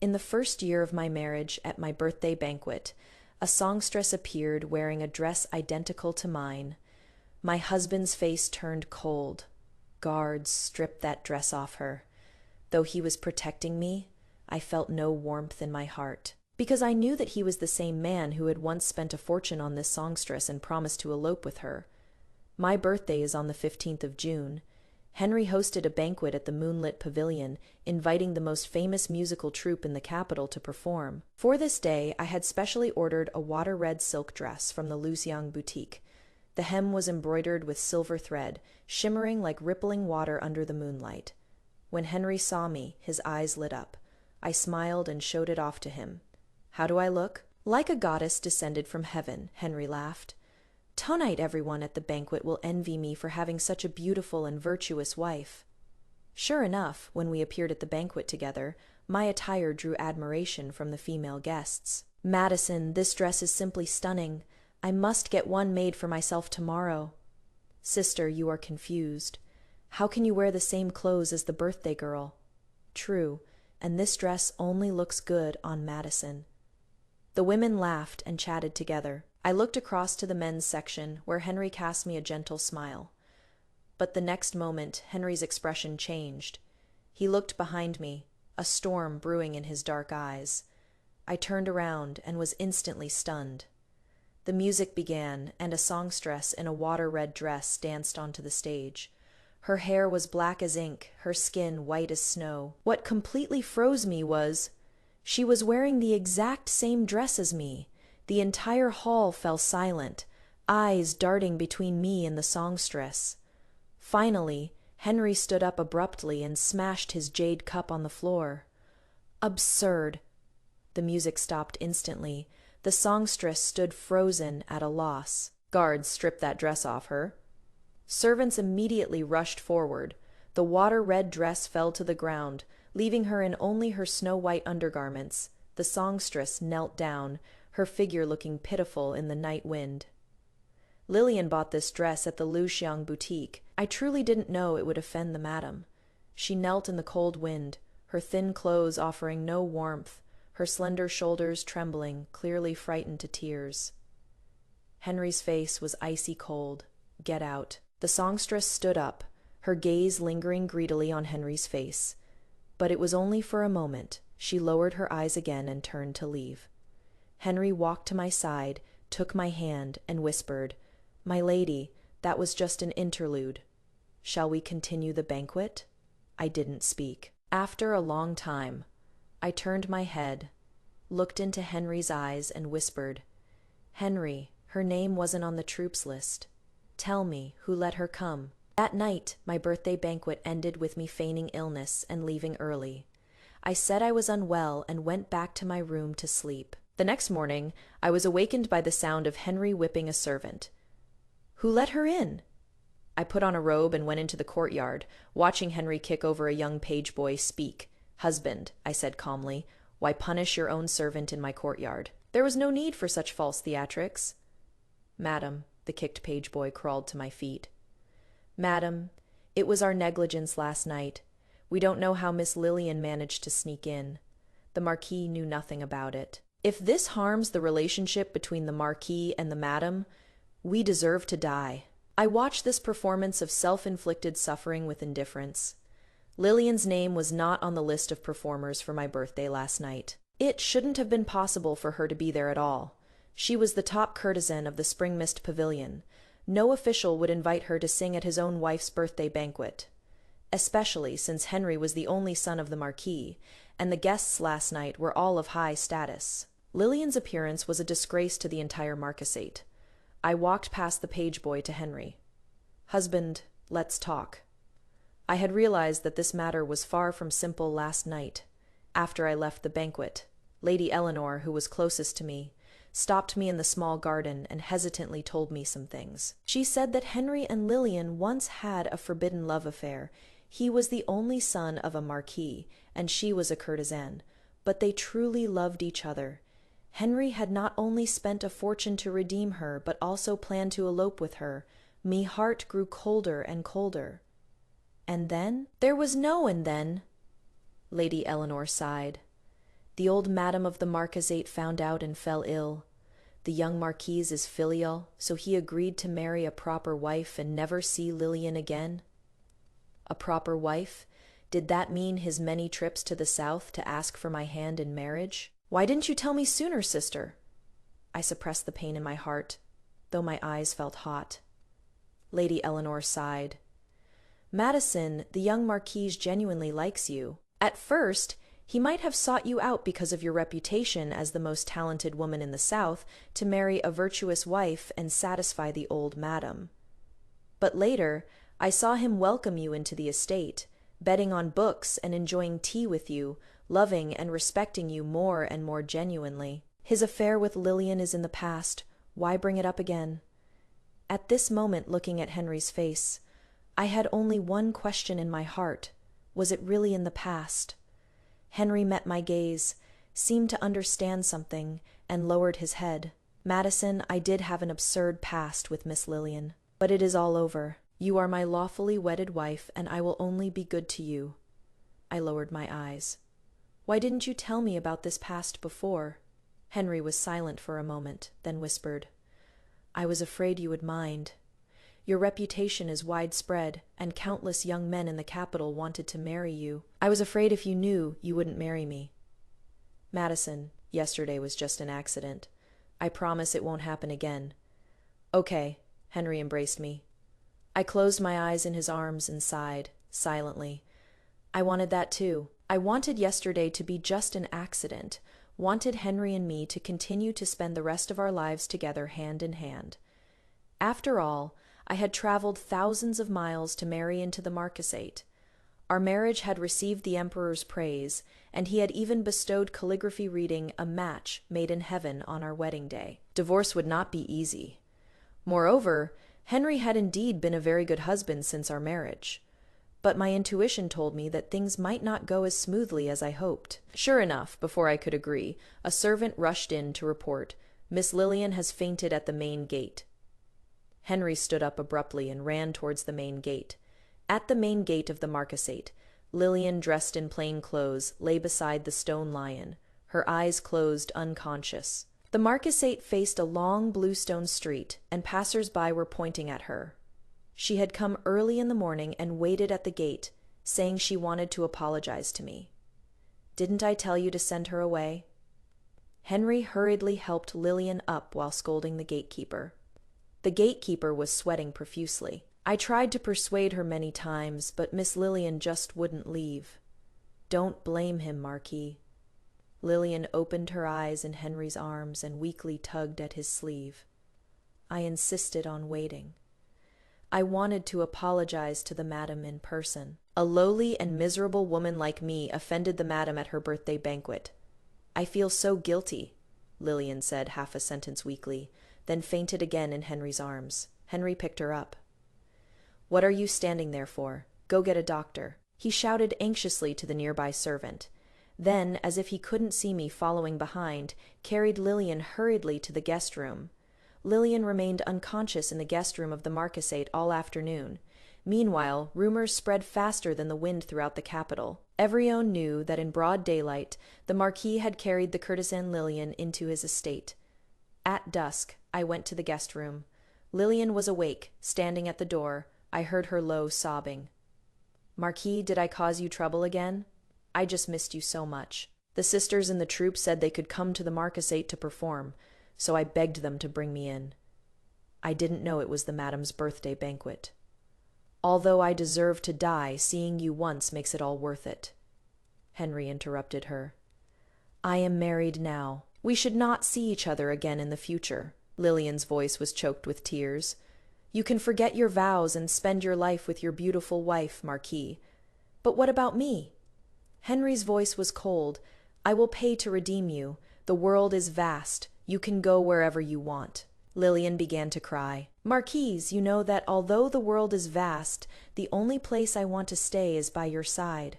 In the first year of my marriage, at my birthday banquet, a songstress appeared wearing a dress identical to mine. My husband's face turned cold. Guards stripped that dress off her. Though he was protecting me, I felt no warmth in my heart, because I knew that he was the same man who had once spent a fortune on this songstress and promised to elope with her. My birthday is on the 15th of June. Henry hosted a banquet at the moonlit pavilion, inviting the most famous musical troupe in the capital to perform. For this day, I had specially ordered a water-red silk dress from the Luxiang boutique. The hem was embroidered with silver thread, shimmering like rippling water under the moonlight. When Henry saw me, his eyes lit up. I smiled and showed it off to him. "How do I look?" "Like a goddess descended from heaven," Henry laughed. "Tonight everyone at the banquet will envy me for having such a beautiful and virtuous wife." Sure enough, when we appeared at the banquet together, my attire drew admiration from the female guests. "Madison, this dress is simply stunning. I must get one made for myself tomorrow." "Sister, you are confused. How can you wear the same clothes as the birthday girl?" "True, and this dress only looks good on Madison." The women laughed and chatted together. I looked across to the men's section, where Henry cast me a gentle smile. But the next moment, Henry's expression changed. He looked behind me, a storm brewing in his dark eyes. I turned around and was instantly stunned. The music began, and a songstress in a water-red dress danced onto the stage. Her hair was black as ink, her skin white as snow. What completely froze me was, she was wearing the exact same dress as me. The entire hall fell silent, eyes darting between me and the songstress. Finally, Henry stood up abruptly and smashed his jade cup on the floor. Absurd! The music stopped instantly. The songstress stood frozen at a loss. Guards stripped that dress off her. Servants immediately rushed forward. The water-red dress fell to the ground, leaving her in only her snow-white undergarments. The songstress knelt down, her figure looking pitiful in the night wind. "Lillian bought this dress at the Luxiang boutique. I truly didn't know it would offend the madam." She knelt in the cold wind, her thin clothes offering no warmth, her slender shoulders trembling, clearly frightened to tears. Henry's face was icy cold. "Get out." The songstress stood up, her gaze lingering greedily on Henry's face. But it was only for a moment. She lowered her eyes again and turned to leave. Henry walked to my side, took my hand, and whispered, "My lady, that was just an interlude. Shall we continue the banquet?" I didn't speak. After a long time, I turned my head, looked into Henry's eyes, and whispered, "Henry, her name wasn't on the troops list. Tell me, who let her come?" That night, my birthday banquet ended with me feigning illness and leaving early. I said I was unwell and went back to my room to sleep. The next morning, I was awakened by the sound of Henry whipping a servant. "Who let her in?" I put on a robe and went into the courtyard, watching Henry kick over a young page boy. "Speak." "Husband," I said calmly, "why punish your own servant in my courtyard? There was no need for such false theatrics." "Madam," the kicked page boy crawled to my feet. "Madam, it was our negligence last night. We don't know how Miss Lillian managed to sneak in. The Marquis knew nothing about it. If this harms the relationship between the Marquis and the madam, we deserve to die." I watched this performance of self-inflicted suffering with indifference. Lillian's name was not on the list of performers for my birthday last night. It shouldn't have been possible for her to be there at all. She was the top courtesan of the Spring Mist Pavilion. No official would invite her to sing at his own wife's birthday banquet, especially since Henry was the only son of the Marquis, and the guests last night were all of high status. Lillian's appearance was a disgrace to the entire marquisate. I walked past the page boy to Henry. "Husband, let's talk." I had realized that this matter was far from simple last night. After I left the banquet, Lady Eleanor, who was closest to me, stopped me in the small garden and hesitantly told me some things. She said that Henry and Lillian once had a forbidden love affair. He was the only son of a marquis, and she was a courtesan, but they truly loved each other. Henry had not only spent a fortune to redeem her, but also planned to elope with her. Me heart grew colder and colder. And then? There was no and then. Lady Eleanor sighed. The old madam of the marquisate found out and fell ill. The young marquise is filial, so he agreed to marry a proper wife and never see Lillian again. A proper wife? Did that mean his many trips to the south to ask for my hand in marriage? Why didn't you tell me sooner, sister? I suppressed the pain in my heart, though my eyes felt hot. Lady Eleanor sighed. Madison, the young marquise genuinely likes you. At first, he might have sought you out because of your reputation as the most talented woman in the South to marry a virtuous wife and satisfy the old madam. But later, I saw him welcome you into the estate, betting on books and enjoying tea with you, loving and respecting you more and more genuinely. His affair with Lillian is in the past. Why bring it up again? At this moment, looking at Henry's face, I had only one question in my heart. Was it really in the past? Henry met my gaze, seemed to understand something, and lowered his head. Madison, I did have an absurd past with Miss Lillian, but it is all over. You are my lawfully wedded wife, and I will only be good to you. I lowered my eyes. Why didn't you tell me about this past before? Henry was silent for a moment, then whispered, I was afraid you would mind. Your reputation is widespread, and countless young men in the capital wanted to marry you. I was afraid if you knew, you wouldn't marry me. Madison, yesterday was just an accident. I promise it won't happen again. Okay, Henry embraced me. I closed my eyes in his arms and sighed, silently. I wanted that too. I wanted yesterday to be just an accident, wanted Henry and me to continue to spend the rest of our lives together hand in hand. After all, I had traveled thousands of miles to marry into the marquisate. Our marriage had received the emperor's praise, and he had even bestowed calligraphy reading a match made in heaven on our wedding day. Divorce would not be easy. Moreover, Henry had indeed been a very good husband since our marriage. But my intuition told me that things might not go as smoothly as I hoped. Sure enough, before I could agree, a servant rushed in to report, Miss Lillian has fainted at the main gate. Henry stood up abruptly and ran towards the main gate. At the main gate of the marquisate, Lillian, dressed in plain clothes, lay beside the stone lion, her eyes closed, unconscious. The marquisate faced a long bluestone street, and passers-by were pointing at her. She had come early in the morning and waited at the gate, saying she wanted to apologize to me. Didn't I tell you to send her away? Henry hurriedly helped Lillian up while scolding the gatekeeper. The gatekeeper was sweating profusely. I tried to persuade her many times, but Miss Lillian just wouldn't leave. Don't blame him, Marquis. Lillian opened her eyes in Henry's arms and weakly tugged at his sleeve. I insisted on waiting. I wanted to apologize to the madam in person. A lowly and miserable woman like me offended the madam at her birthday banquet. I feel so guilty, Lillian said half a sentence weakly, then fainted again in Henry's arms. Henry picked her up. What are you standing there for? Go get a doctor. He shouted anxiously to the nearby servant. Then, as if he couldn't see me following behind, carried Lillian hurriedly to the guest room. Lillian remained unconscious in the guest room of the marquisate all afternoon. Meanwhile, rumors spread faster than the wind throughout the capital. Everyone knew that in broad daylight, the Marquis had carried the courtesan Lillian into his estate. At dusk, I went to the guest room. Lillian was awake, standing at the door. I heard her low sobbing. Marquis, did I cause you trouble again? I just missed you so much. The sisters in the troupe said they could come to the marquisate to perform, so I begged them to bring me in. I didn't know it was the madam's birthday banquet. Although I deserve to die, seeing you once makes it all worth it. Henry interrupted her. I am married now. We should not see each other again in the future. Lillian's voice was choked with tears. You can forget your vows and spend your life with your beautiful wife, Marquis. But what about me? Henry's voice was cold. I will pay to redeem you. The world is vast. You can go wherever you want. Lillian began to cry. Marquise, you know that although the world is vast, the only place I want to stay is by your side.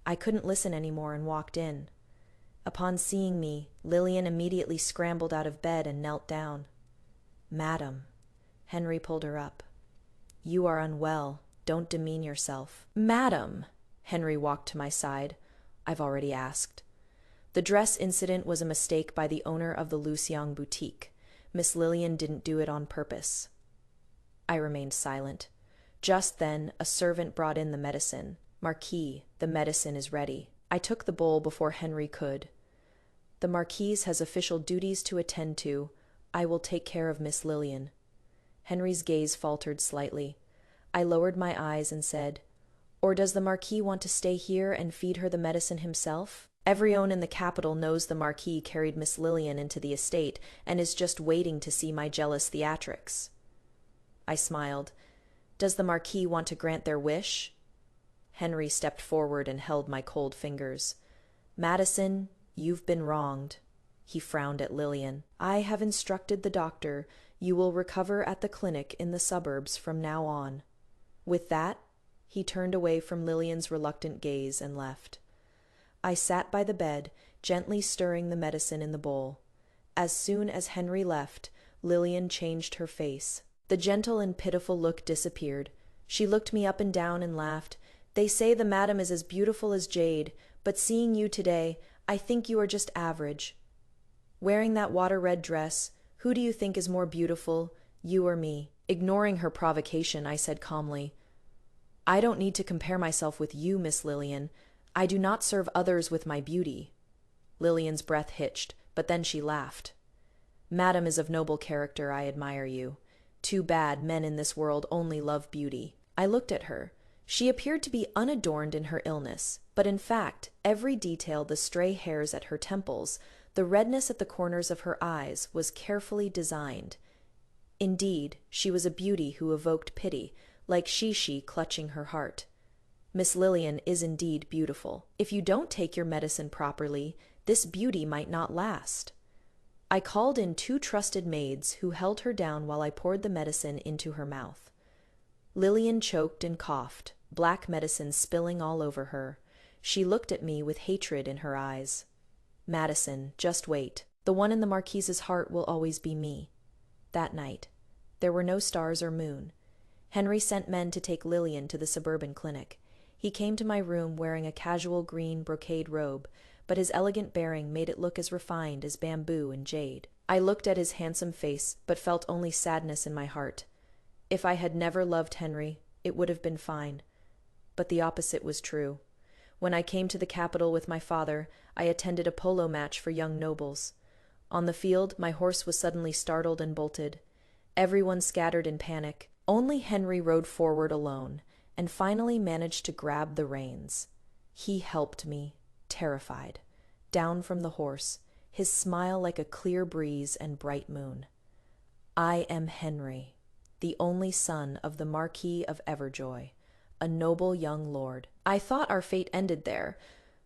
I couldn't listen anymore and walked in. Upon seeing me, Lillian immediately scrambled out of bed and knelt down. Madam. Henry pulled her up. You are unwell. Don't demean yourself. Madam. Henry walked to my side. I've already asked. The dress incident was a mistake by the owner of the Luciang boutique. Miss Lillian didn't do it on purpose. I remained silent. Just then, a servant brought in the medicine. Marquis, the medicine is ready. I took the bowl before Henry could. The Marquise has official duties to attend to. I will take care of Miss Lillian. Henry's gaze faltered slightly. I lowered my eyes and said, "Or does the Marquis want to stay here and feed her the medicine himself? Everyone in the capital knows the Marquis carried Miss Lillian into the estate and is just waiting to see my jealous theatrics." I smiled. "Does the Marquis want to grant their wish?" Henry stepped forward and held my cold fingers. "Madison, you've been wronged." He frowned at Lillian. "I have instructed the doctor. You will recover at the clinic in the suburbs from now on." With that, he turned away from Lillian's reluctant gaze and left. I sat by the bed, gently stirring the medicine in the bowl. As soon as Henry left, Lillian changed her face. The gentle and pitiful look disappeared. She looked me up and down and laughed. "They say the madam is as beautiful as Jade, but seeing you today, I think you are just average. Wearing that water-red dress, who do you think is more beautiful, you or me?" Ignoring her provocation, I said calmly, "I don't need to compare myself with you, Miss Lillian. I do not serve others with my beauty." Lillian's breath hitched, but then she laughed. "Madam is of noble character. I admire you. Too bad men in this world only love beauty." I looked at her. She appeared to be unadorned in her illness, but in fact, every detail, the stray hairs at her temples, the redness at the corners of her eyes, was carefully designed. Indeed, she was a beauty who evoked pity, like Shishi clutching her heart. Miss Lillian is indeed beautiful. If you don't take your medicine properly, this beauty might not last. I called in 2 trusted maids who held her down while I poured the medicine into her mouth. Lillian choked and coughed, black medicine spilling all over her. She looked at me with hatred in her eyes. "Madison, just wait. The one in the Marquise's heart will always be me." That night, there were no stars or moon. Henry sent men to take Lillian to the suburban clinic. He came to my room wearing a casual green brocade robe, but his elegant bearing made it look as refined as bamboo and jade. I looked at his handsome face, but felt only sadness in my heart. If I had never loved Henry, it would have been fine. But the opposite was true. When I came to the capital with my father, I attended a polo match for young nobles. On the field, my horse was suddenly startled and bolted. Everyone scattered in panic. Only Henry rode forward alone, and finally managed to grab the reins. He helped me, terrified, down from the horse, his smile like a clear breeze and bright moon. "I am Henry, the only son of the Marquis of Everjoy, a noble young lord." I thought our fate ended there,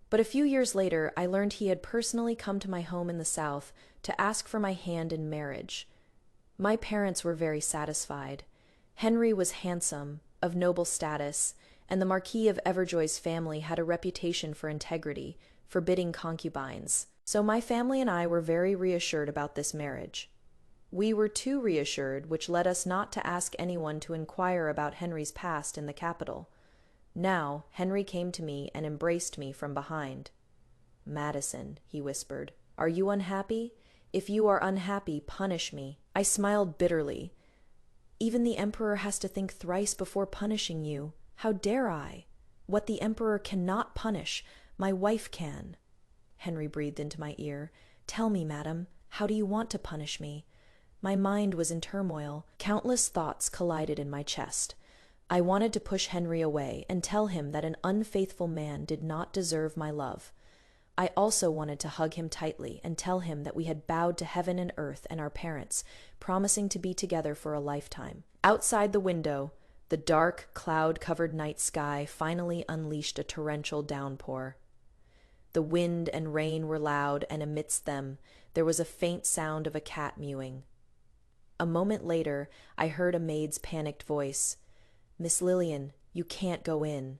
but a few years later I learned he had personally come to my home in the South to ask for my hand in marriage. My parents were very satisfied. Henry was handsome, of noble status, and the Marquis of Everjoy's family had a reputation for integrity, forbidding concubines. So my family and I were very reassured about this marriage. We were too reassured, which led us not to ask anyone to inquire about Henry's past in the capital. Now, Henry came to me and embraced me from behind. "Madison," he whispered, "are you unhappy? If you are unhappy, punish me." I smiled bitterly. "Even the Emperor has to think thrice before punishing you. How dare I? What the Emperor cannot punish, my wife can." Henry breathed into my ear. "Tell me, madam, how do you want to punish me?" My mind was in turmoil. Countless thoughts collided in my chest. I wanted to push Henry away and tell him that an unfaithful man did not deserve my love. I also wanted to hug him tightly and tell him that we had bowed to heaven and earth and our parents, promising to be together for a lifetime. Outside the window, the dark, cloud-covered night sky finally unleashed a torrential downpour. The wind and rain were loud, and amidst them there was a faint sound of a cat mewing. A moment later, I heard a maid's panicked voice. "Miss Lillian, you can't go in."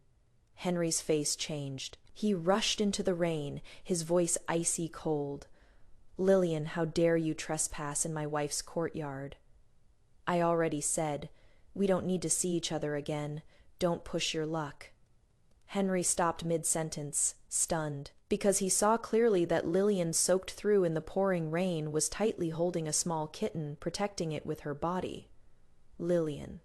Henry's face changed. He rushed into the rain, his voice icy cold. "Lillian, how dare you trespass in my wife's courtyard?" "I already said, we don't need to see each other again. Don't push your luck." Henry stopped mid-sentence, stunned. because he saw clearly that Lillian, soaked through in the pouring rain, was tightly holding a small kitten, protecting it with her body. Lillian.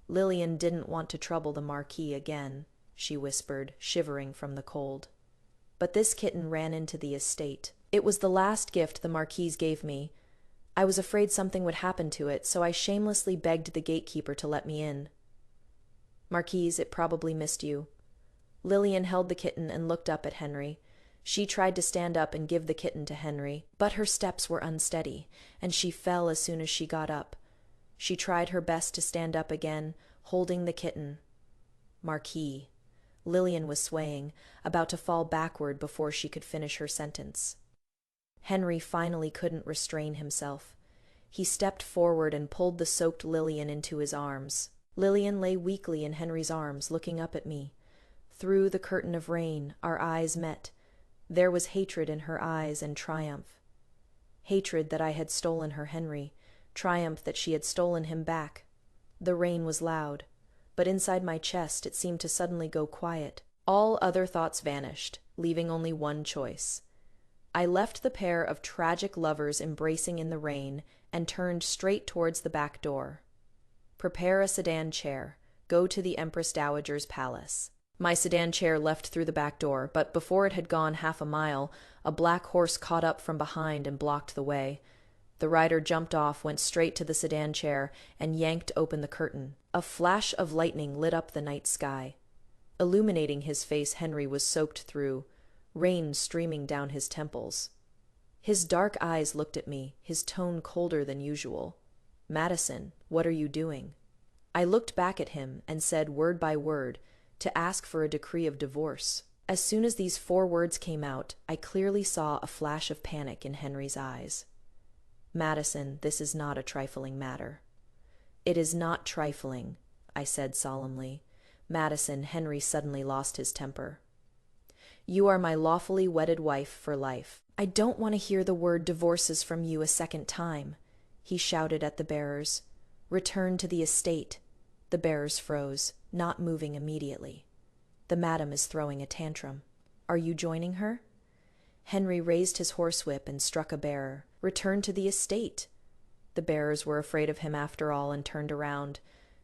Lillian didn't want to trouble the Marquis again, she whispered, shivering from the cold. But this kitten ran into the estate. It was the last gift the Marquise gave me. I was afraid something would happen to it, so I shamelessly begged the gatekeeper to let me in. Marquise, it probably missed you. Lillian held the kitten and looked up at Henry. She tried to stand up and give the kitten to Henry, but her steps were unsteady, and she fell as soon as she got up. She tried her best to stand up again, holding the kitten. Marquis. Lillian was swaying, about to fall backward before she could finish her sentence. Henry finally couldn't restrain himself. He stepped forward and pulled the soaked Lillian into his arms. Lillian lay weakly in Henry's arms, looking up at me. Through the curtain of rain, our eyes met. There was hatred in her eyes and triumph. Hatred that I had stolen her Henry, triumph that she had stolen him back. The rain was loud, but inside my chest it seemed to suddenly go quiet. All other thoughts vanished, leaving only one choice. I left the pair of tragic lovers embracing in the rain and turned straight towards the back door. Prepare a sedan chair. Go to the Empress Dowager's palace. My sedan chair left through the back door, but before it had gone half a mile, a black horse caught up from behind and blocked the way. The rider jumped off, went straight to the sedan chair, and yanked open the curtain. A flash of lightning lit up the night sky. Illuminating his face, Henry was soaked through, rain streaming down his temples. His dark eyes looked at me, his tone colder than usual. "Madison, what are you doing?" I looked back at him and said word by word, to ask for a decree of divorce. As soon as these 4 words came out, I clearly saw a flash of panic in Henry's eyes. "Madison, this is not a trifling matter." "It is not trifling," I said solemnly. "Madison," Henry suddenly lost his temper. "You are my lawfully wedded wife for life. I don't want to hear the word divorces from you a second time," he shouted at the bearers. "Return to the estate." The bearers froze, not moving immediately. "The madam is throwing a tantrum. Are you joining her?" Henry raised his horsewhip and struck a bearer. "Return to the estate." The bearers were afraid of him after all and turned around.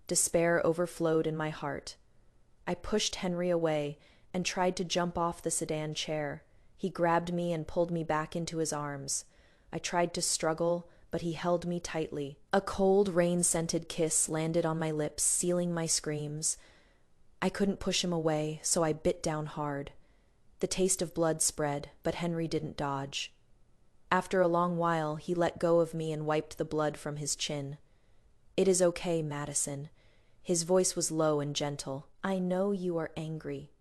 Despair overflowed in my heart. I pushed Henry away and tried to jump off the sedan chair. He grabbed me and pulled me back into his arms. I tried to struggle, but he held me tightly. A cold, rain-scented kiss landed on my lips, sealing my screams. I couldn't push him away, so I bit down hard. The taste of blood spread, but Henry didn't dodge. After a long while, he let go of me and wiped the blood from his chin. "It is okay, Madison." His voice was low and gentle. "I know you are angry.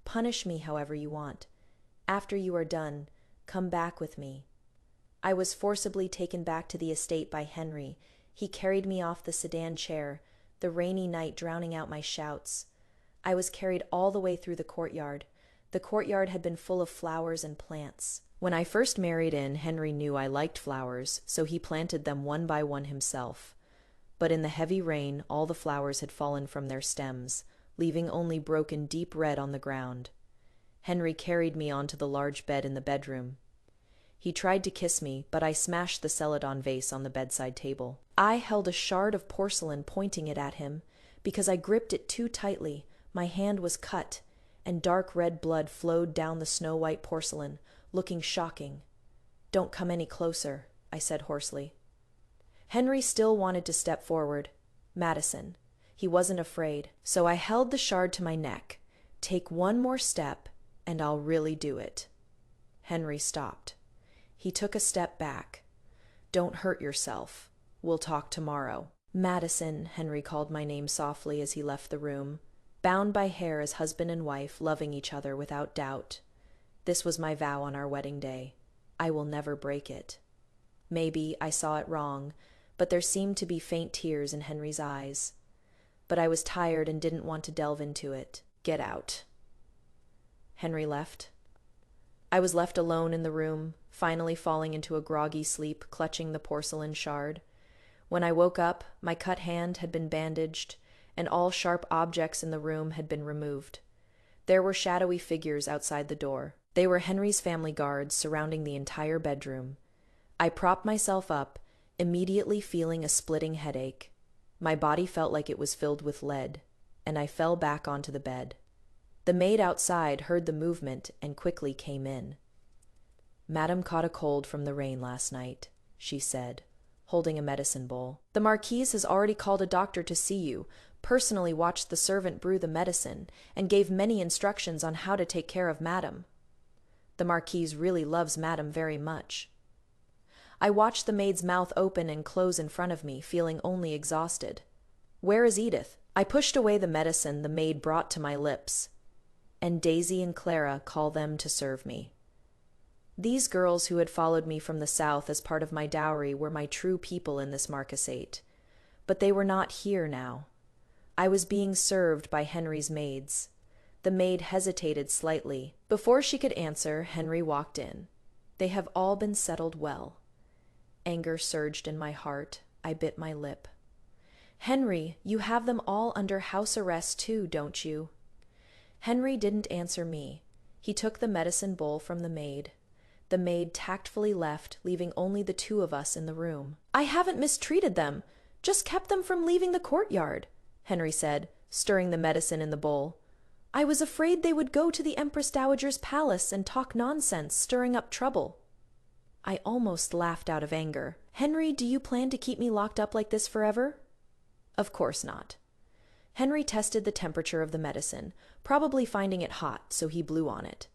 Punish me however you want. After you are done, come back with me." I was forcibly taken back to the estate by Henry. He carried me off the sedan chair, the rainy night drowning out my shouts. I was carried all the way through the courtyard. The courtyard had been full of flowers and plants. When I first married in, Henry knew I liked flowers, so he planted them one by one himself. But in the heavy rain, all the flowers had fallen from their stems, leaving only broken deep red on the ground. Henry carried me onto the large bed in the bedroom. He tried to kiss me, but I smashed the celadon vase on the bedside table. I held a shard of porcelain, pointing it at him. Because I gripped it too tightly, my hand was cut, and dark red blood flowed down the snow-white porcelain, looking shocking. "Don't come any closer," I said hoarsely. Henry still wanted to step forward. Madison. He wasn't afraid, so I held the shard to my neck. "Take one more step, and I'll really do it." Henry stopped. He took a step back. "Don't hurt yourself. We'll talk tomorrow." "Madison," Henry called my name softly as he left the room. Bound by hair as husband and wife, loving each other without doubt. This was my vow on our wedding day. I will never break it. Maybe I saw it wrong, but there seemed to be faint tears in Henry's eyes. But I was tired and didn't want to delve into it. "Get out." Henry left. I was left alone in the room, finally falling into a groggy sleep, clutching the porcelain shard. When I woke up, my cut hand had been bandaged, and all sharp objects in the room had been removed. There were shadowy figures outside the door. They were Henry's family guards surrounding the entire bedroom. I propped myself up, immediately feeling a splitting headache. My body felt like it was filled with lead, and I fell back onto the bed. The maid outside heard the movement and quickly came in. "Madam caught a cold from the rain last night," she said, holding a medicine bowl. "The Marquise has already called a doctor to see you, personally watched the servant brew the medicine, and gave many instructions on how to take care of Madam. The Marquise really loves Madam very much." I watched the maid's mouth open and close in front of me, feeling only exhausted. "Where is Edith?" I pushed away the medicine the maid brought to my lips. "And Daisy and Clara, call them to serve me." These girls who had followed me from the south as part of my dowry were my true people in this marquisate. But they were not here now. I was being served by Henry's maids. The maid hesitated slightly. Before she could answer, Henry walked in. "They have all been settled well." Anger surged in my heart. I bit my lip. "Henry, you have them all under house arrest too, don't you?" Henry didn't answer me. He took the medicine bowl from the maid. The maid tactfully left, leaving only the two of us in the room. "I haven't mistreated them, just kept them from leaving the courtyard," Henry said, stirring the medicine in the bowl. "I was afraid they would go to the Empress Dowager's palace and talk nonsense, stirring up trouble." I almost laughed out of anger. "Henry, do you plan to keep me locked up like this forever?" "Of course not." Henry tested the temperature of the medicine, probably finding it hot, so he blew on it.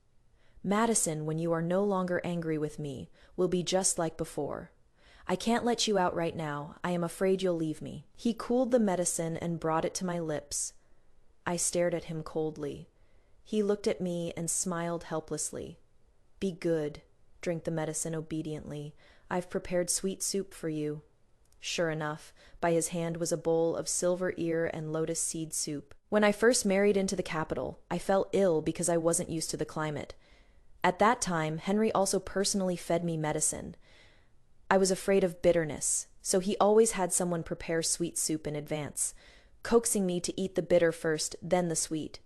"Madison, when you are no longer angry with me, will be just like before. I can't let you out right now. I am afraid you'll leave me." He cooled the medicine and brought it to my lips. I stared at him coldly. He looked at me and smiled helplessly. "Be good. Drink the medicine obediently. I've prepared sweet soup for you." Sure enough, by his hand was a bowl of silver ear and lotus seed soup. When I first married into the capital, I fell ill because I wasn't used to the climate. At that time, Henry also personally fed me medicine. I was afraid of bitterness, so he always had someone prepare sweet soup in advance, coaxing me to eat the bitter first, then the sweet.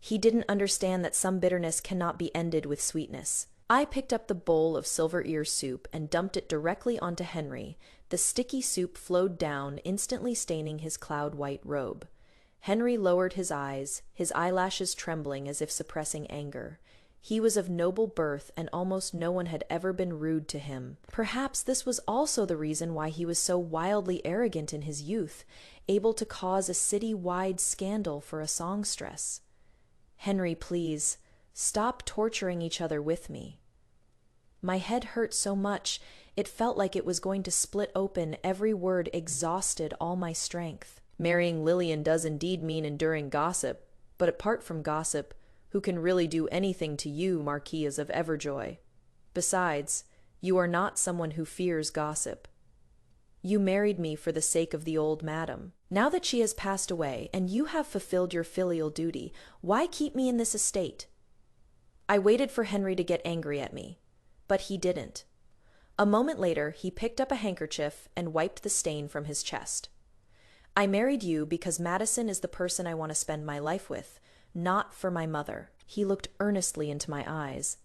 He didn't understand that some bitterness cannot be ended with sweetness. I picked up the bowl of silver ear soup and dumped it directly onto Henry. The sticky soup flowed down, instantly staining his cloud-white robe. Henry lowered his eyes, his eyelashes trembling as if suppressing anger. He was of noble birth, and almost no one had ever been rude to him. Perhaps this was also the reason why he was so wildly arrogant in his youth, able to cause a city-wide scandal for a songstress. "Henry, please, stop torturing each other with me." My head hurt so much, it felt like it was going to split open. Every word exhausted all my strength. "Marrying Lillian does indeed mean enduring gossip, but apart from gossip, who can really do anything to you, Marquise of Everjoy? Besides, you are not someone who fears gossip. You married me for the sake of the old madam. Now that she has passed away, and you have fulfilled your filial duty, why keep me in this estate?" I waited for Henry to get angry at me, but he didn't. A moment later, he picked up a handkerchief and wiped the stain from his chest. "I married you because Madison is the person I want to spend my life with, not for my mother." He looked earnestly into my eyes.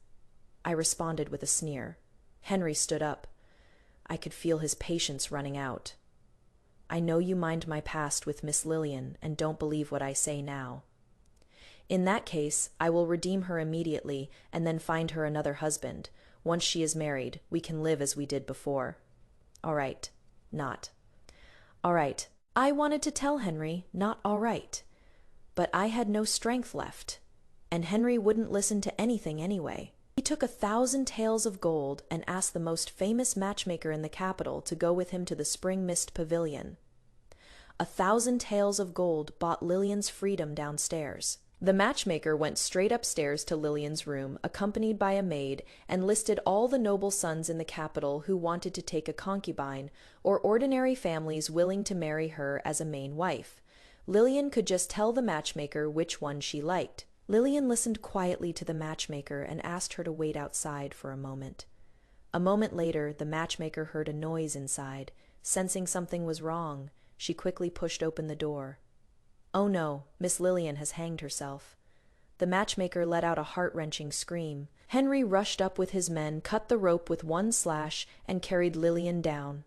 I responded with a sneer. Henry stood up. I could feel his patience running out. "I know you mind my past with Miss Lillian and don't believe what I say now. In that case, I will redeem her immediately and then find her another husband. Once she is married, we can live as we did before." "All right. Not." "All right." I wanted to tell Henry, not all right. But I had no strength left, and Henry wouldn't listen to anything anyway. He took 1,000 taels of gold and asked the most famous matchmaker in the capital to go with him to the Spring Mist Pavilion. 1,000 taels of gold bought Lillian's freedom downstairs. The matchmaker went straight upstairs to Lillian's room, accompanied by a maid, and listed all the noble sons in the capital who wanted to take a concubine, or ordinary families willing to marry her as a main wife. Lillian could just tell the matchmaker which one she liked. Lillian listened quietly to the matchmaker and asked her to wait outside for a moment. A moment later, the matchmaker heard a noise inside. Sensing something was wrong, she quickly pushed open the door. "Oh no, Miss Lillian has hanged herself." The matchmaker let out a heart-wrenching scream. Henry rushed up with his men, cut the rope with one slash, and carried Lillian down.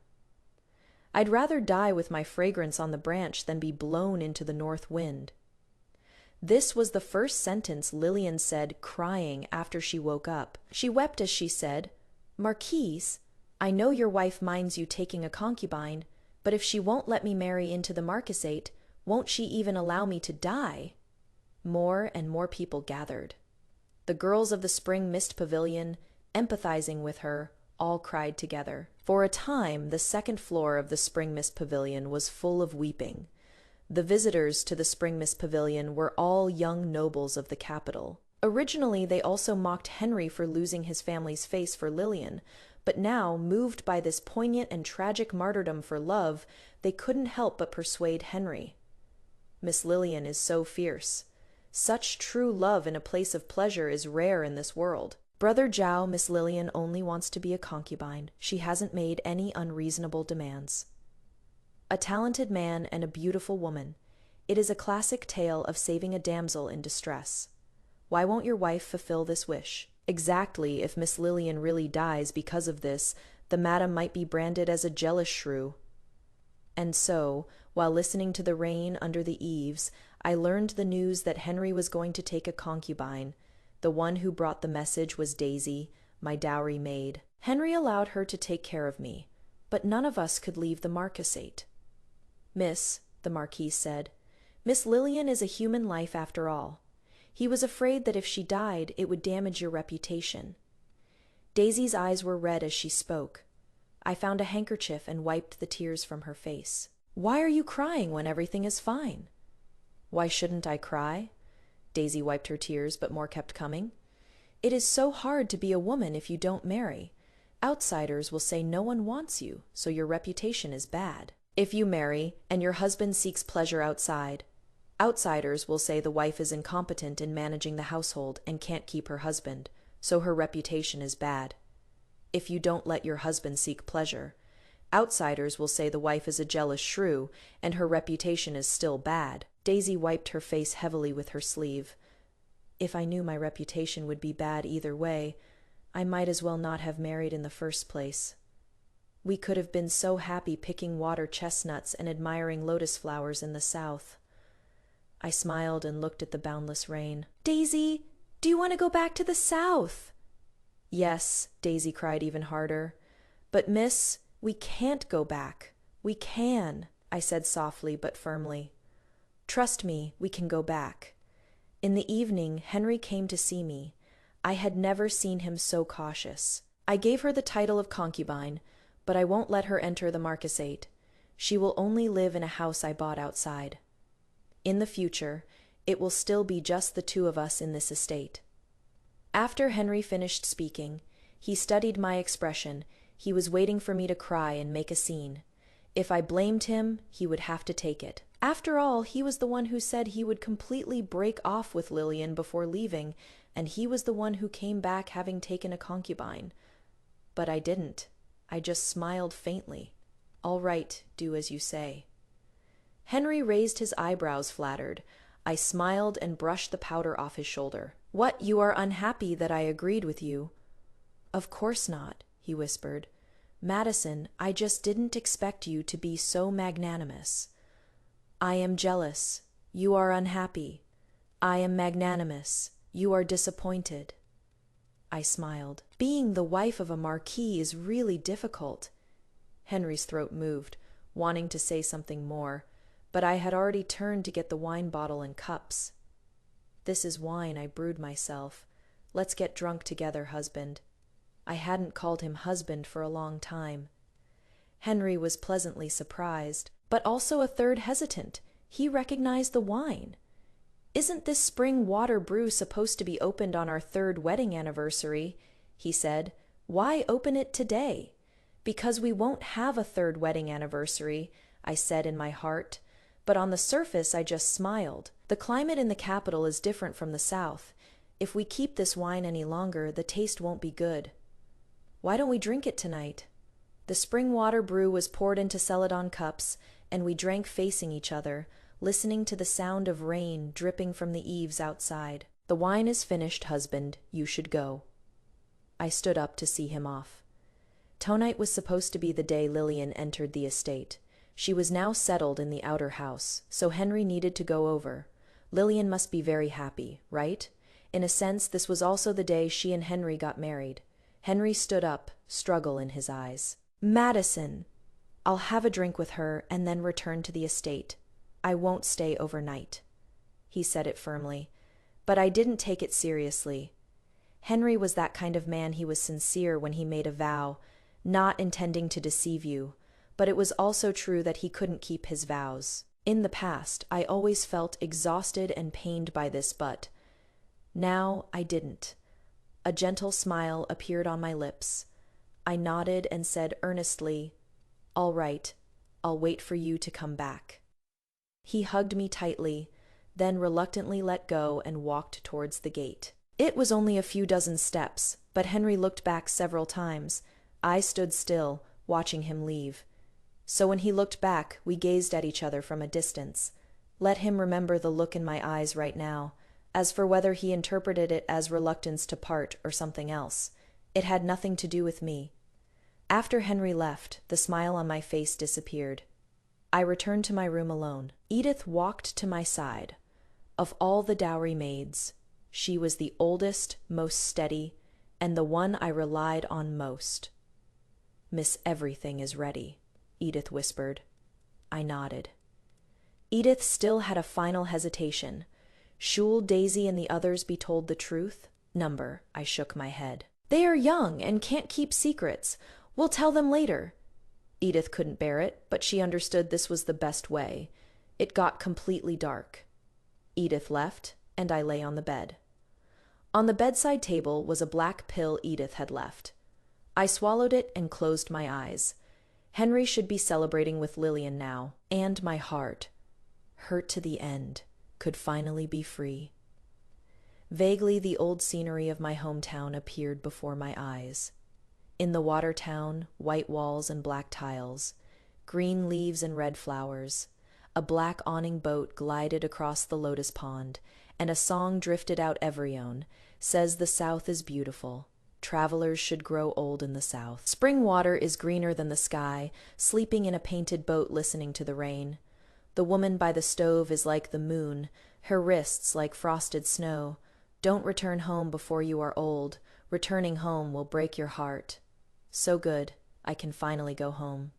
I'd rather die with my fragrance on the branch than be blown into the north wind. This was the first sentence Lillian said, crying after she woke up. She wept as she said, "Marquise, I know your wife minds you taking a concubine, but if she won't let me marry into the marquisate, won't she even allow me to die?" More and more people gathered. The girls of the Spring Mist Pavilion, empathizing with her, all cried together. For a time, the second floor of the Spring Mist Pavilion was full of weeping. The visitors to the Spring Mist Pavilion were all young nobles of the capital. Originally, they also mocked Henry for losing his family's face for Lillian, but now, moved by this poignant and tragic martyrdom for love, they couldn't help but persuade Henry. "Miss Lillian is so fierce. Such true love in a place of pleasure is rare in this world. Brother Zhao, Miss Lillian only wants to be a concubine. She hasn't made any unreasonable demands." A talented man and a beautiful woman. It is a classic tale of saving a damsel in distress. Why won't your wife fulfill this wish? Exactly, if Miss Lillian really dies because of this, the madam might be branded as a jealous shrew. And so, while listening to the rain under the eaves, I learned the news that Henry was going to take a concubine. The one who brought the message was Daisy, my dowry maid. Henry allowed her to take care of me, but none of us could leave the marquisate. "Miss," the Marquis said, "Miss Lillian is a human life after all. He was afraid that if she died, it would damage your reputation." Daisy's eyes were red as she spoke. I found a handkerchief and wiped the tears from her face. "Why are you crying when everything is fine?" "Why shouldn't I cry?" Daisy wiped her tears, but more kept coming. "It is so hard to be a woman if you don't marry. Outsiders will say no one wants you, so your reputation is bad. If you marry, and your husband seeks pleasure outside, outsiders will say the wife is incompetent in managing the household and can't keep her husband, so her reputation is bad. If you don't let your husband seek pleasure, outsiders will say the wife is a jealous shrew, and her reputation is still bad." Daisy wiped her face heavily with her sleeve. "If I knew my reputation would be bad either way, I might as well not have married in the first place. We could have been so happy picking water chestnuts and admiring lotus flowers in the south." I smiled and looked at the boundless rain. "Daisy, do you want to go back to the south?" "Yes," Daisy cried even harder. "But miss, we can't go back. We can," I said softly but firmly. "Trust me, we can go back." In the evening, Henry came to see me. I had never seen him so cautious. I gave her the title of concubine, but I won't let her enter the marquisate. She will only live in a house I bought outside. In the future, it will still be just the two of us in this estate. After Henry finished speaking, he studied my expression. He was waiting for me to cry and make a scene. If I blamed him, he would have to take it. After all, he was the one who said he would completely break off with Lillian before leaving, and he was the one who came back having taken a concubine. But I didn't. I just smiled faintly. "All right, do as you say." Henry raised his eyebrows flattered. I smiled and brushed the powder off his shoulder. "What, you are unhappy that I agreed with you?" "Of course not," he whispered. "Madison, I just didn't expect you to be so magnanimous. I am jealous. You are unhappy. I am magnanimous. You are disappointed." I smiled. "Being the wife of a marquis is really difficult." Henry's throat moved, wanting to say something more, but I had already turned to get the wine bottle and cups. "This is wine I brewed myself. Let's get drunk together, husband." I hadn't called him husband for a long time. Henry was pleasantly surprised, but also a third hesitant. He recognized the wine. "Isn't this spring water brew supposed to be opened on our third wedding anniversary?" he said. "Why open it today?" "Because we won't have a third wedding anniversary," I said in my heart, but on the surface I just smiled. The climate in the capital is different from the south. If we keep this wine any longer, the taste won't be good. "Why don't we drink it tonight?" The spring water brew was poured into celadon cups, and we drank facing each other, listening to the sound of rain dripping from the eaves outside. "The wine is finished, husband. You should go." I stood up to see him off. Tonight was supposed to be the day Lillian entered the estate. She was now settled in the outer house, so Henry needed to go over. Lillian must be very happy, right? In a sense, this was also the day she and Henry got married. Henry stood up, struggle in his eyes. "Madison! I'll have a drink with her and then return to the estate. I won't stay overnight." He said it firmly, but I didn't take it seriously. Henry was that kind of man. He was sincere when he made a vow, not intending to deceive you, but it was also true that he couldn't keep his vows. In the past, I always felt exhausted and pained by this, but now I didn't. A gentle smile appeared on my lips. I nodded and said earnestly, "All right, I'll wait for you to come back." He hugged me tightly, then reluctantly let go and walked towards the gate. It was only a few dozen steps, but Henry looked back several times. I stood still, watching him leave. So when he looked back, we gazed at each other from a distance. Let him remember the look in my eyes right now. As for whether he interpreted it as reluctance to part or something else, it had nothing to do with me. After Henry left, the smile on my face disappeared. I returned to my room alone. Edith walked to my side. Of all the dowry maids, she was the oldest, most steady, and the one I relied on most. "Miss Everything is ready," Edith whispered. I nodded. Edith still had a final hesitation. Should Daisy and the others be told the truth? I shook my head. "They are young and can't keep secrets. We'll tell them later." Edith couldn't bear it, but she understood this was the best way. It got completely dark. Edith left, and I lay on the bed. On the bedside table was a black pill Edith had left. I swallowed it and closed my eyes. Henry should be celebrating with Lillian now, and my heart, hurt to the end, could finally be free. Vaguely, the old scenery of my hometown appeared before my eyes. In the water town, white walls and black tiles, green leaves and red flowers, a black awning boat glided across the lotus pond, and a song drifted out Evrione, says the South is beautiful. Travelers should grow old in the South. Spring water is greener than the sky, sleeping in a painted boat listening to the rain. The woman by the stove is like the moon, her wrists like frosted snow. Don't return home before you are old. Returning home will break your heart. So good, I can finally go home.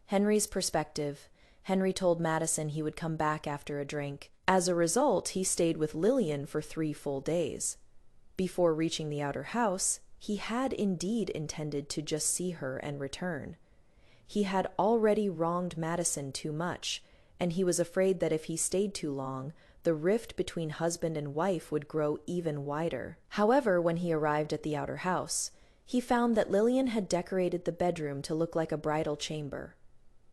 Henry's perspective. Henry told Madison he would come back after a drink. As a result, he stayed with Lillian for 3 full days. Before reaching the outer house, he had indeed intended to just see her and return. He had already wronged Madison too much, and he was afraid that if he stayed too long, the rift between husband and wife would grow even wider. However, when he arrived at the outer house, he found that Lillian had decorated the bedroom to look like a bridal chamber.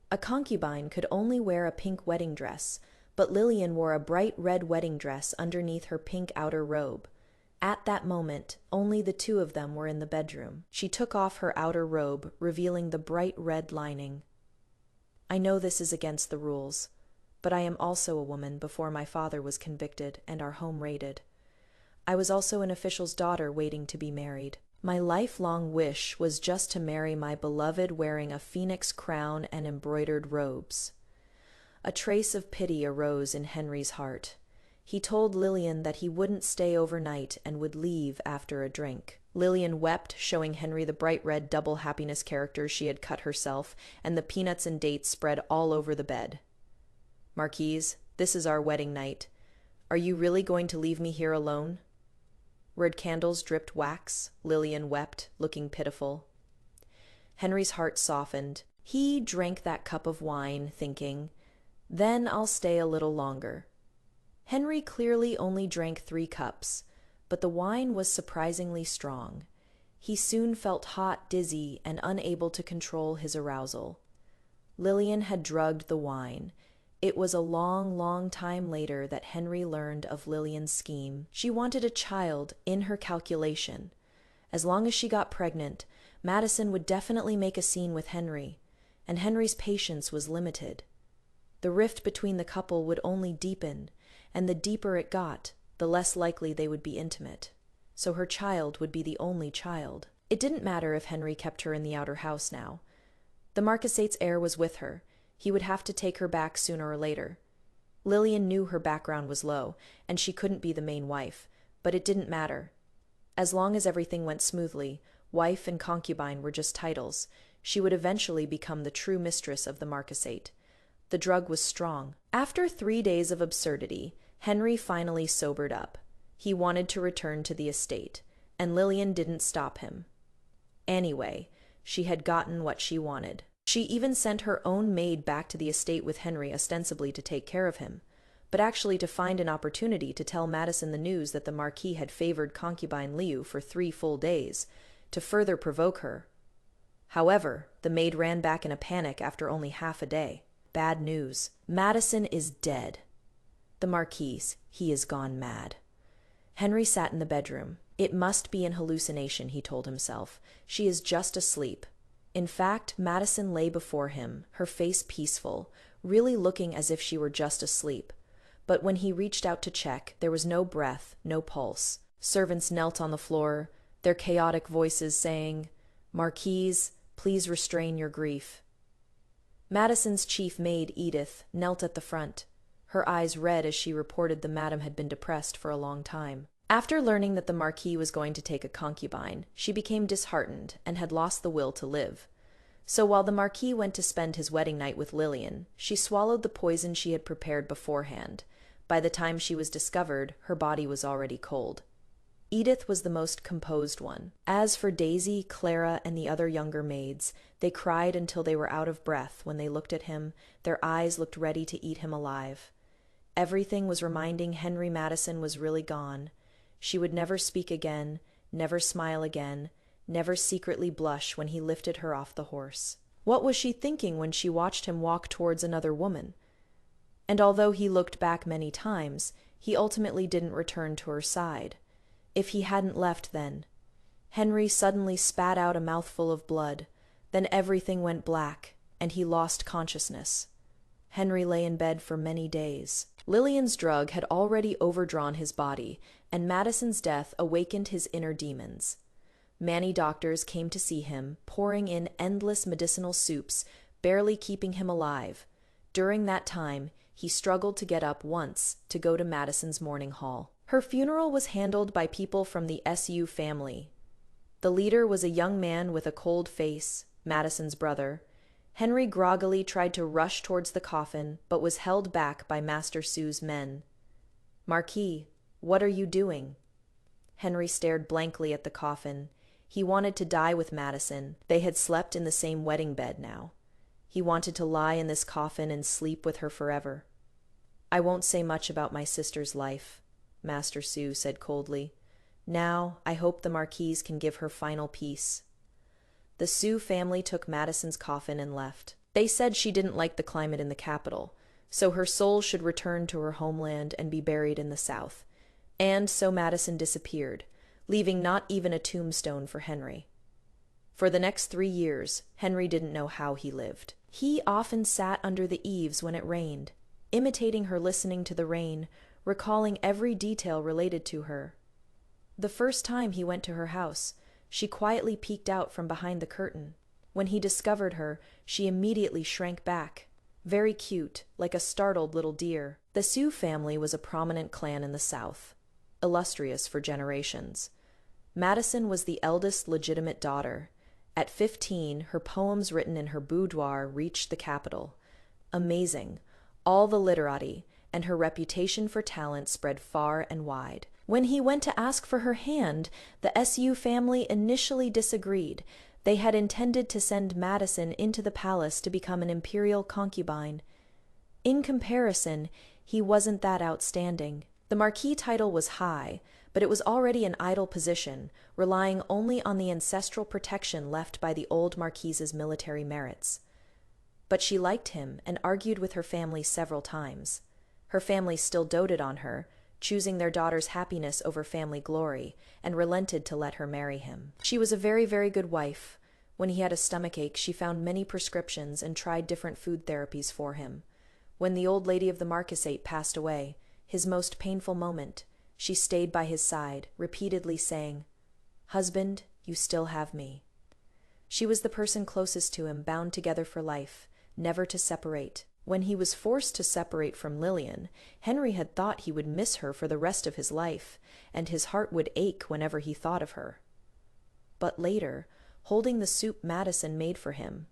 A concubine could only wear a pink wedding dress, but Lillian wore a bright red wedding dress underneath her pink outer robe. At that moment, only the two of them were in the bedroom. She took off her outer robe, revealing the bright red lining. I know this is against the rules, but I am also a woman before my father was convicted and our home raided. I was also an official's daughter waiting to be married. My lifelong wish was just to marry my beloved wearing a phoenix crown and embroidered robes. A trace of pity arose in Henry's heart. He told Lillian that he wouldn't stay overnight and would leave after a drink. Lillian wept, showing Henry the bright red double happiness characters she had cut herself, and the peanuts and dates spread all over the bed. "Marquise, this is our wedding night. Are you really going to leave me here alone?" Red candles dripped wax. Lillian wept, looking pitiful. Henry's heart softened. He drank that cup of wine, thinking, "Then I'll stay a little longer." Henry clearly only drank 3 cups, but the wine was surprisingly strong. He soon felt hot, dizzy, and unable to control his arousal. Lillian had drugged the wine. It was a long, long time later that Henry learned of Lillian's scheme. She wanted a child in her calculation. As long as she got pregnant, Madison would definitely make a scene with Henry, and Henry's patience was limited. The rift between the couple would only deepen, and the deeper it got, the less likely they would be intimate. So her child would be the only child. It didn't matter if Henry kept her in the outer house now. The Marquisate's heir was with her. He would have to take her back sooner or later. Lillian knew her background was low, and she couldn't be the main wife, but it didn't matter. As long as everything went smoothly, wife and concubine were just titles. She would eventually become the true mistress of the Marquisate. The drug was strong. After 3 days of absurdity, Henry finally sobered up. He wanted to return to the estate, and Lillian didn't stop him. Anyway, she had gotten what she wanted. She even sent her own maid back to the estate with Henry, ostensibly to take care of him, but actually to find an opportunity to tell Madison the news that the Marquis had favored concubine Liu for 3 full days, to further provoke her. However, the maid ran back in a panic after only half a day. Bad news. Madison is dead. The Marquis, he is gone mad. Henry sat in the bedroom. It must be an hallucination, he told himself. She is just asleep. In fact, Madison lay before him, her face peaceful, really looking as if she were just asleep. But when he reached out to check, there was no breath, no pulse. Servants knelt on the floor, their chaotic voices saying, "Marquise, please restrain your grief." Madison's chief maid, Edith, knelt at the front, her eyes red as she reported the madam had been depressed for a long time. After learning that the Marquis was going to take a concubine, she became disheartened and had lost the will to live. So while the Marquis went to spend his wedding night with Lillian, she swallowed the poison she had prepared beforehand. By the time she was discovered, her body was already cold. Edith was the most composed one. As for Daisy, Clara, and the other younger maids, they cried until they were out of breath when they looked at him. Their eyes looked ready to eat him alive. Everything was reminding Henry Madison was really gone. She would never speak again, never smile again, never secretly blush when he lifted her off the horse. What was she thinking when she watched him walk towards another woman? And although he looked back many times, he ultimately didn't return to her side. If he hadn't left then. Henry suddenly spat out a mouthful of blood. Then everything went black, and he lost consciousness. Henry lay in bed for many days. Lillian's drug had already overdrawn his body, and Madison's death awakened his inner demons. Many doctors came to see him, pouring in endless medicinal soups, barely keeping him alive. During that time, he struggled to get up once to go to Madison's mourning hall. Her funeral was handled by people from the SU family. The leader was a young man with a cold face, Madison's brother. Henry groggily tried to rush towards the coffin, but was held back by Master Sue's men. "Marquis, what are you doing?" Henry stared blankly at the coffin. He wanted to die with Madison. They had slept in the same wedding bed now. He wanted to lie in this coffin and sleep with her forever. "I won't say much about my sister's life," Master Sue said coldly. "Now, I hope the Marquise can give her final peace." The Sue family took Madison's coffin and left. They said she didn't like the climate in the capital, so her soul should return to her homeland and be buried in the South. And so Madison disappeared, leaving not even a tombstone for Henry. For the next 3 years, Henry didn't know how he lived. He often sat under the eaves when it rained, imitating her listening to the rain, recalling every detail related to her. The first time he went to her house, she quietly peeked out from behind the curtain. When he discovered her, she immediately shrank back. Very cute, like a startled little deer. The Sue family was a prominent clan in the South, illustrious for generations. Madison was the eldest legitimate daughter. At 15, her poems written in her boudoir reached the capital. Amazing. All the literati, and her reputation for talent spread far and wide. When he went to ask for her hand, the SU family initially disagreed. They had intended to send Madison into the palace to become an imperial concubine. In comparison, he wasn't that outstanding. The Marquis title was high, but it was already an idle position, relying only on the ancestral protection left by the old Marquise's military merits. But she liked him and argued with her family several times. Her family still doted on her, choosing their daughter's happiness over family glory, and relented to let her marry him. She was a very, very good wife. When he had a stomachache, she found many prescriptions and tried different food therapies for him. When the old lady of the Marquisate passed away, his most painful moment, She stayed by his side, repeatedly saying, "Husband, you still have me." She was the person closest to him, bound together for life, never to separate. When he was forced to separate from Lillian, Henry had thought he would miss her for the rest of his life, and his heart would ache whenever he thought of her. But later, holding the soup Madison made for him,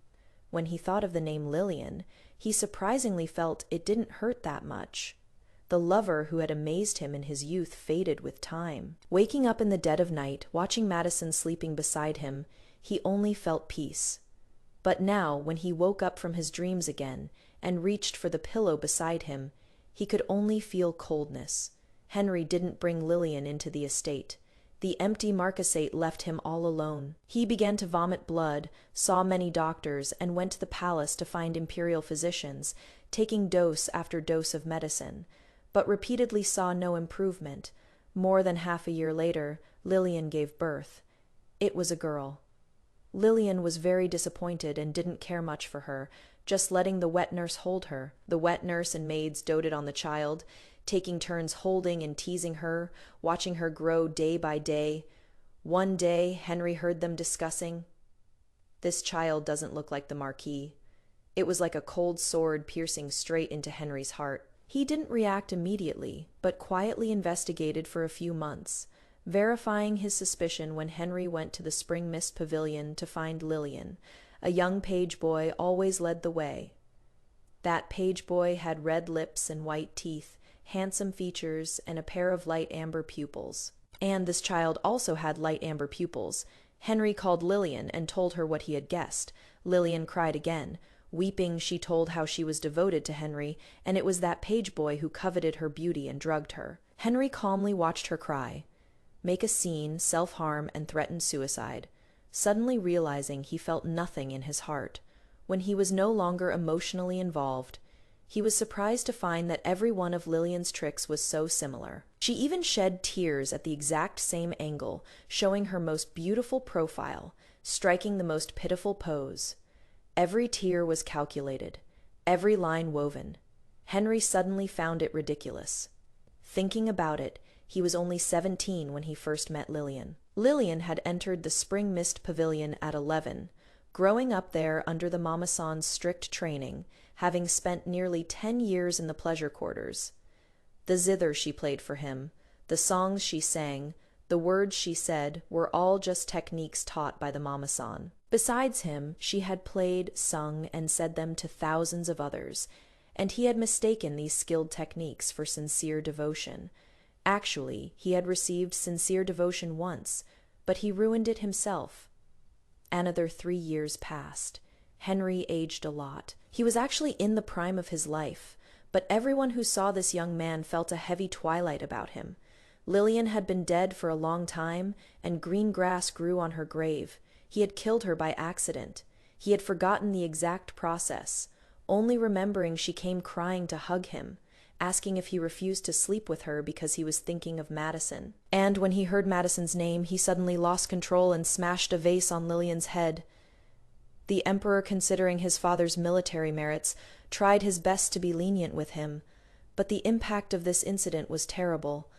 when he thought of the name Lillian, he surprisingly felt it didn't hurt that much. The lover who had amazed him in his youth faded with time. Waking up in the dead of night, watching Madison sleeping beside him, he only felt peace. But now, when he woke up from his dreams again and reached for the pillow beside him, he could only feel coldness. Henry didn't bring Lillian into the estate. The empty marquisate left him all alone. He began to vomit blood, saw many doctors, and went to the palace to find imperial physicians, taking dose after dose of medicine, but repeatedly saw no improvement. More than half a year later, Lillian gave birth. It was a girl. Lillian was very disappointed and didn't care much for her, just letting the wet nurse hold her. The wet nurse and maids doted on the child, taking turns holding and teasing her, watching her grow day by day. One day, Henry heard them discussing, "This child doesn't look like the Marquis." It was like a cold sword piercing straight into Henry's heart. He didn't react immediately, but quietly investigated for a few months, verifying his suspicion when Henry went to the Spring Mist Pavilion to find Lillian. A young page boy always led the way. That page boy had red lips and white teeth, handsome features, and a pair of light amber pupils. And this child also had light amber pupils. Henry called Lillian and told her what he had guessed. Lillian cried again. Weeping, she told how she was devoted to Henry, and it was that page boy who coveted her beauty and drugged her. Henry calmly watched her cry, make a scene, self-harm, and threaten suicide, suddenly realizing he felt nothing in his heart. When he was no longer emotionally involved, he was surprised to find that every one of Lillian's tricks was so similar. She even shed tears at the exact same angle, showing her most beautiful profile, striking the most pitiful pose. Every tear was calculated, every line woven. Henry suddenly found it ridiculous. Thinking about it, he was only 17 when he first met Lillian. Lillian had entered the Spring Mist Pavilion at 11, growing up there under the Mama-san's strict training, having spent nearly 10 years in the pleasure quarters. The zither she played for him, the songs she sang, the words she said were all just techniques taught by the Mama-san. Besides him, she had played, sung, and said them to thousands of others, and he had mistaken these skilled techniques for sincere devotion. Actually, he had received sincere devotion once, but he ruined it himself. Another 3 years passed. Henry aged a lot. He was actually in the prime of his life, but everyone who saw this young man felt a heavy twilight about him. Lillian had been dead for a long time, and green grass grew on her grave. He had killed her by accident. He had forgotten the exact process, only remembering she came crying to hug him, asking if he refused to sleep with her because he was thinking of Madison. And when he heard Madison's name, he suddenly lost control and smashed a vase on Lillian's head. The emperor, considering his father's military merits, tried his best to be lenient with him, but the impact of this incident was terrible.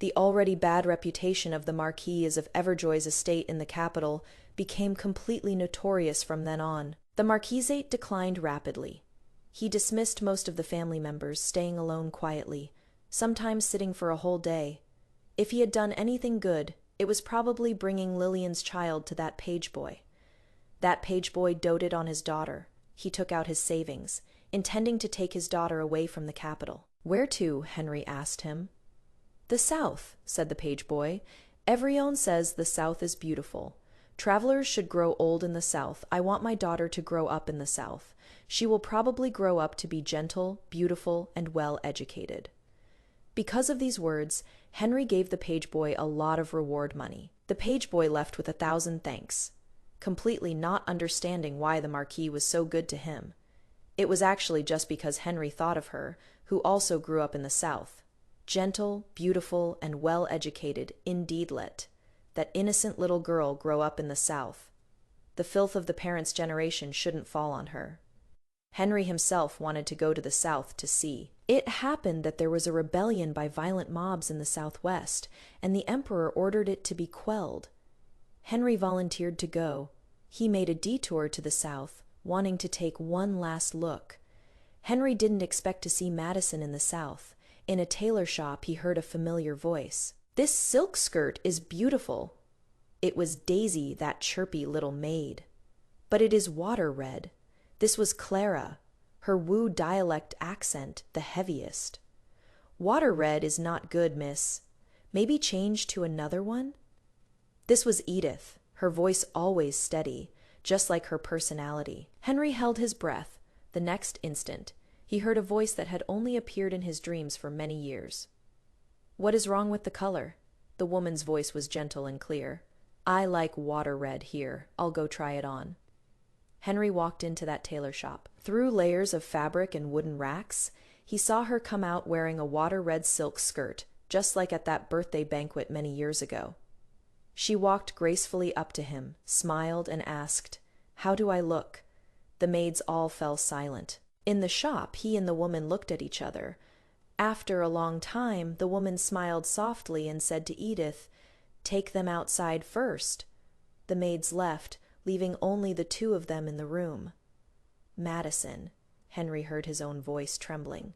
The already bad reputation of the Marquis of Everjoy's estate in the capital became completely notorious from then on. The marquisate declined rapidly. He dismissed most of the family members, staying alone quietly, sometimes sitting for a whole day. If he had done anything good, it was probably bringing Lillian's child to that page boy. That page boy doted on his daughter. He took out his savings, intending to take his daughter away from the capital. "Where to?" Henry asked him. "The South," said the page boy. "Everyone says the South is beautiful. Travelers should grow old in the South. I want my daughter to grow up in the South. She will probably grow up to be gentle, beautiful, and well-educated." Because of these words, Henry gave the page boy a lot of reward money. The page boy left with 1,000 thanks, completely not understanding why the Marquis was so good to him. It was actually just because Henry thought of her, who also grew up in the South. Gentle, beautiful, and well-educated, indeed let that innocent little girl grow up in the South. The filth of the parents' generation shouldn't fall on her. Henry himself wanted to go to the South to see. It happened that there was a rebellion by violent mobs in the southwest, and the emperor ordered it to be quelled. Henry volunteered to go. He made a detour to the south, wanting to take one last look. Henry didn't expect to see Madison in the south. In a tailor shop, he heard a familiar voice. "This silk skirt is beautiful." It was Daisy, that chirpy little maid. "But it is water red." This was Clara, her Wu dialect accent the heaviest. "Water red is not good, miss. Maybe change to another one?" This was Edith, her voice always steady, just like her personality. Henry held his breath. The next instant, he heard a voice that had only appeared in his dreams for many years. "What is wrong with the color?" The woman's voice was gentle and clear. "I like water red here. I'll go try it on." Henry walked into that tailor shop. Through layers of fabric and wooden racks, he saw her come out wearing a water-red silk skirt, just like at that birthday banquet many years ago. She walked gracefully up to him, smiled, and asked, "How do I look?" The maids all fell silent. In the shop, he and the woman looked at each other. After a long time, the woman smiled softly and said to Edith, "Take them outside first." The maids left, leaving only the two of them in the room. "Madison," Henry heard his own voice trembling.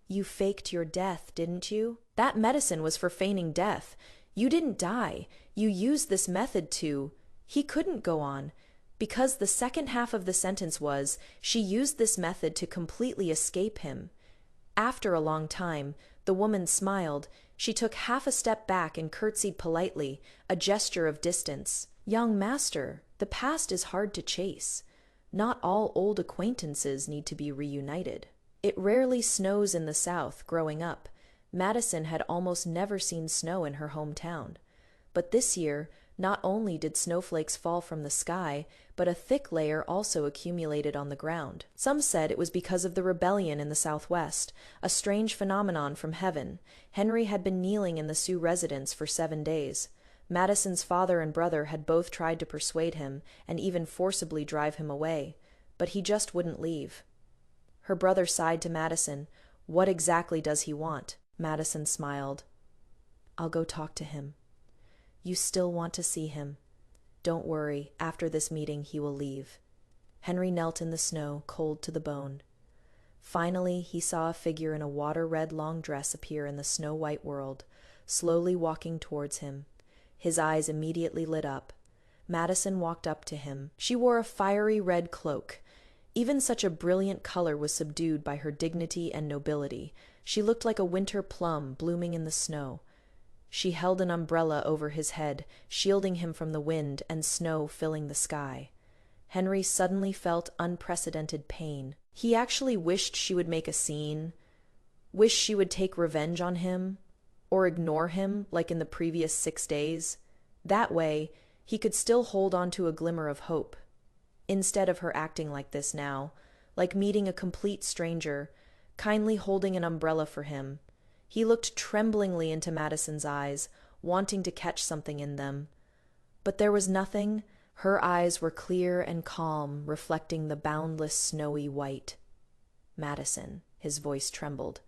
"You faked your death, didn't you? That medicine was for feigning death. You didn't die. You used this method to—" He couldn't go on, because the second half of the sentence was, "She used this method to completely escape him." After a long time, the woman smiled. She took half a step back and curtsied politely, a gesture of distance. "Young master, the past is hard to chase. Not all old acquaintances need to be reunited." It rarely snows in the South. Growing up, Madison had almost never seen snow in her hometown. But this year, not only did snowflakes fall from the sky, but a thick layer also accumulated on the ground. Some said it was because of the rebellion in the Southwest, a strange phenomenon from heaven. Henry had been kneeling in the Sioux residence for 7 days. Madison's father and brother had both tried to persuade him and even forcibly drive him away, but he just wouldn't leave. Her brother sighed to Madison. "What exactly does he want?" Madison smiled. "I'll go talk to him." "You still want to see him. Don't worry, after this meeting he will leave." Henry knelt in the snow, cold to the bone. Finally, he saw a figure in a water-red long dress appear in the snow-white world, slowly walking towards him. His eyes immediately lit up. Madison walked up to him. She wore a fiery red cloak. Even such a brilliant color was subdued by her dignity and nobility. She looked like a winter plum blooming in the snow. She held an umbrella over his head, shielding him from the wind and snow filling the sky. Henry suddenly felt unprecedented pain. He actually wished she would make a scene, wished she would take revenge on him, or ignore him like in the previous 6 days. That way, he could still hold on to a glimmer of hope. Instead of her acting like this now, like meeting a complete stranger, kindly holding an umbrella for him, he looked tremblingly into Madison's eyes, wanting to catch something in them. But there was nothing. Her eyes were clear and calm, reflecting the boundless snowy white. "Madison," his voice trembled,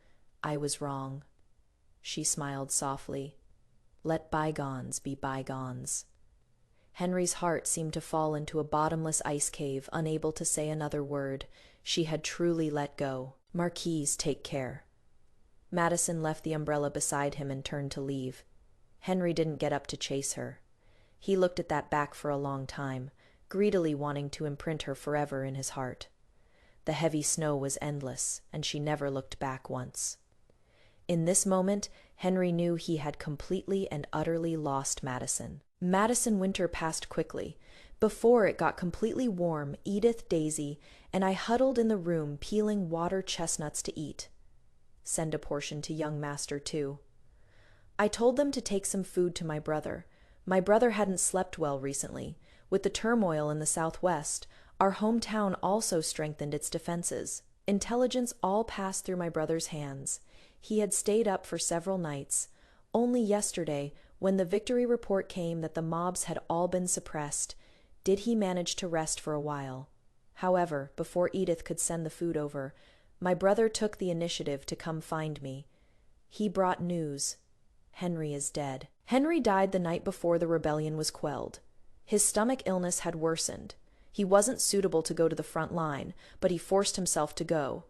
"I was wrong." She smiled softly. "Let bygones be bygones." Henry's heart seemed to fall into a bottomless ice cave, unable to say another word. She had truly let go. "Marquise, take care." Madison left the umbrella beside him and turned to leave. Henry didn't get up to chase her. He looked at that back for a long time, greedily wanting to imprint her forever in his heart. The heavy snow was endless, and she never looked back once. In this moment, Henry knew he had completely and utterly lost Madison. Madison winter passed quickly. Before it got completely warm, Edith, Daisy, and I huddled in the room peeling water chestnuts to eat. Send a portion to young master, too. I told them to take some food to my brother. My brother hadn't slept well recently. With the turmoil in the Southwest, our hometown also strengthened its defenses. Intelligence all passed through my brother's hands. He had stayed up for several nights. Only yesterday, when the victory report came that the mobs had all been suppressed, did he manage to rest for a while. However, before Edith could send the food over, My brother took the initiative to come find me. He brought news. Henry is dead. Henry died the night before the rebellion was quelled. His stomach illness had worsened. He wasn't suitable to go to the front line, but he forced himself to go.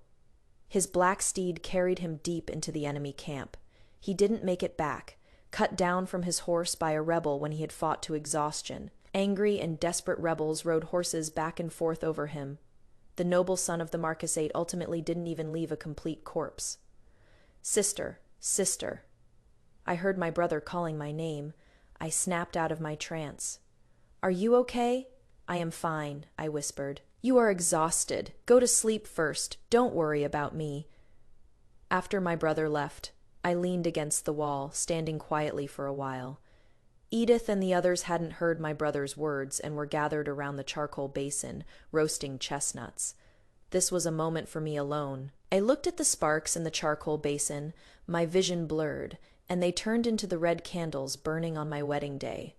His black steed carried him deep into the enemy camp. He didn't make it back, cut down from his horse by a rebel when he had fought to exhaustion. Angry and desperate rebels rode horses back and forth over him. The noble son of the Marquisate ultimately didn't even leave a complete corpse. Sister, sister. I heard my brother calling my name. I snapped out of my trance. Are you okay? I am fine, I whispered. You are exhausted. Go to sleep first. Don't worry about me. After my brother left, I leaned against the wall, standing quietly for a while. Edith and the others hadn't heard my brother's words and were gathered around the charcoal basin, roasting chestnuts. This was a moment for me alone. I looked at the sparks in the charcoal basin, my vision blurred, and they turned into the red candles burning on my wedding day.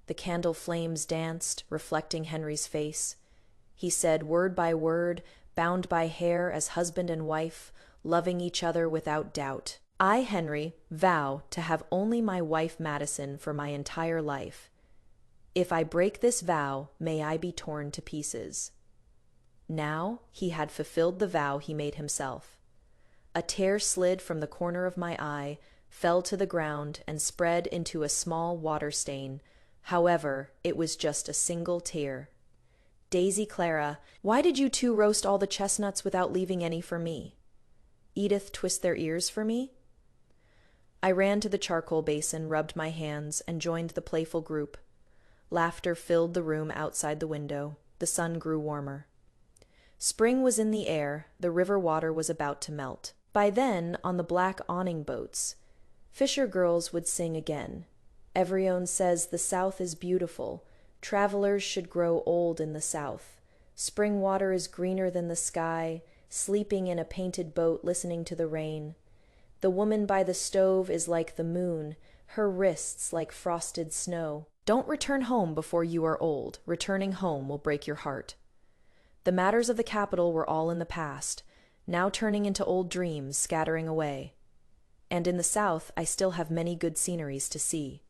The candle flames danced, reflecting Henry's face. He said word by word, bound by hair as husband and wife, loving each other without doubt. I, Henry, vow to have only my wife Madison for my entire life. If I break this vow, may I be torn to pieces. Now he had fulfilled the vow he made himself. A tear slid from the corner of my eye, fell to the ground, and spread into a small water stain. However, it was just a single tear. Daisy Clara, why did you two roast all the chestnuts without leaving any for me? Edith twist their ears for me? I ran to the charcoal basin, rubbed my hands, and joined the playful group. Laughter filled the room outside the window. The sun grew warmer. Spring was in the air. The river water was about to melt. By then, on the black awning boats, fisher girls would sing again. Everyone says the South is beautiful. Travelers should grow old in the South. Spring water is greener than the sky, sleeping in a painted boat listening to the rain. The woman by the stove is like the moon, her wrists like frosted snow. Don't return home before you are old. Returning home will break your heart. The matters of the capital were all in the past, now turning into old dreams, scattering away. And in the South, I still have many good sceneries to see.